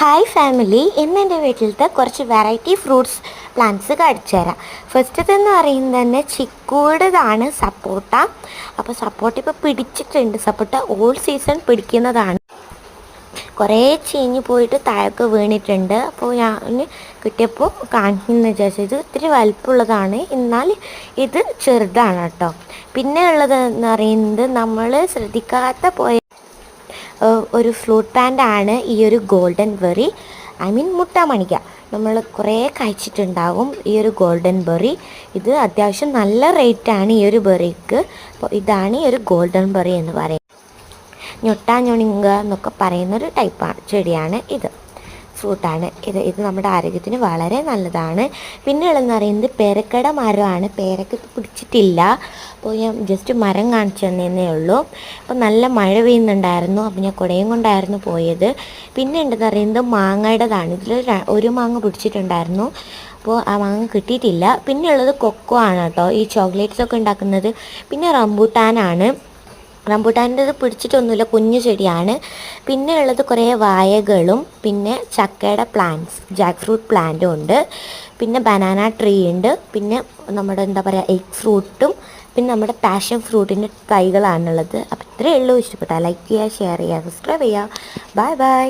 Hi family, ഇന്ന് എൻ്റെ വീട്ടിലത്തെ കുറച്ച് വെറൈറ്റി ഫ്രൂട്ട്സ് പ്ലാന്റ്സ് കാണിച്ചു തരാം. ഫസ്റ്റത്തെന്ന് പറയുന്നത് തന്നെ ചിക്കൂടേതാണ് സപ്പോട്ട. അപ്പോൾ സപ്പോട്ട ഇപ്പോൾ പിടിച്ചിട്ടുണ്ട്. സപ്പോട്ട ഓൾ സീസൺ പിടിക്കുന്നതാണ്. കുറേ ചീഞ്ഞ് പോയിട്ട് താഴൊക്കെ വീണിട്ടുണ്ട്. അപ്പോൾ ഞാൻ കിട്ടിയപ്പോൾ കാണിക്കുന്ന വിചാരിച്ചു. ഇത് ഇത്തിരി വലിപ്പമുള്ളതാണ്, എന്നാൽ ഇത് ചെറുതാണ് കേട്ടോ. പിന്നെ ഉള്ളതെന്ന് പറയുന്നത് നമ്മൾ ശ്രദ്ധിക്കാത്ത പോയ ഒരു ഫ്രൂട്ട് പ്ലാന്റാണ് ഈ ഒരു ഗോൾഡൻ ബെറി. മുട്ടാമണിക്ക. നമ്മൾ കുറേ കഴിച്ചിട്ടുണ്ടാവും ഈ ഒരു ഗോൾഡൻ ബെറി. ഇത് അത്യാവശ്യം നല്ല റേറ്റാണ് ഈ ഒരു ബെറിക്ക്. അപ്പോൾ ഇതാണ് ഈ ഒരു ഗോൾഡൻ ബെറി എന്ന് പറയുന്നത്. ഞൊട്ടാഞ്ഞൊണിങ്ക എന്നൊക്കെ പറയുന്നൊരു ടൈപ്പാണ് ചെടിയാണ് ഇത്, ഫ്രൂട്ടാണ് ഇത് നമ്മുടെ ആരോഗ്യത്തിന് വളരെ നല്ലതാണ്. പിന്നെ ഉള്ളതെന്ന് പറയുന്നത് പേരക്കട മരമാണ്. പേരക്ക പിടിച്ചിട്ടില്ല, അപ്പോൾ ഞാൻ ജസ്റ്റ് മരം കാണിച്ചു തന്നേ ഉള്ളൂ. അപ്പോൾ നല്ല മഴ പെയ്യുന്നുണ്ടായിരുന്നു, അപ്പോൾ ഞാൻ കുടയും കൊണ്ടായിരുന്നു പോയത്. പിന്നെ ഉണ്ടെന്ന് പറയുന്നത് മാങ്ങയുടേതാണ്. ഇതിൽ ഒരു മാങ്ങ പിടിച്ചിട്ടുണ്ടായിരുന്നു, അപ്പോൾ ആ മാങ്ങ കിട്ടിയിട്ടില്ല. പിന്നെ ഉള്ളത് കൊക്കോ ആണ് കേട്ടോ, ഈ ചോക്ലേറ്റ്സൊക്കെ ഉണ്ടാക്കുന്നത്. പിന്നെ റംബൂട്ടാനാണ്. റംബൂട്ടാൻ്റെ പിടിച്ചിട്ടൊന്നുമില്ല, കുഞ്ഞു ചെടിയാണ്. പിന്നെ ഉള്ളത് കുറേ വാഴകളും പിന്നെ ചക്കയുടെ പ്ലാന്റ്സ്, ജാക്ക് ഫ്രൂട്ട് പ്ലാന്റും ഉണ്ട്. പിന്നെ ബനാന ട്രീ ഉണ്ട്. പിന്നെ നമ്മുടെ എന്താ പറയുക എഗ് ഫ്രൂട്ടും പിന്നെ നമ്മുടെ പാഷൻ ഫ്രൂട്ടിൻ്റെ തൈകളാണുള്ളത്. അപ്പോൾ ഇത്രയേ ഉള്ളൂ. ഇഷ്ടപ്പെട്ടാൽ ലൈക്ക് ചെയ്യുക, ഷെയർ ചെയ്യുക, സബ്സ്ക്രൈബ് ചെയ്യുക. Bye bye.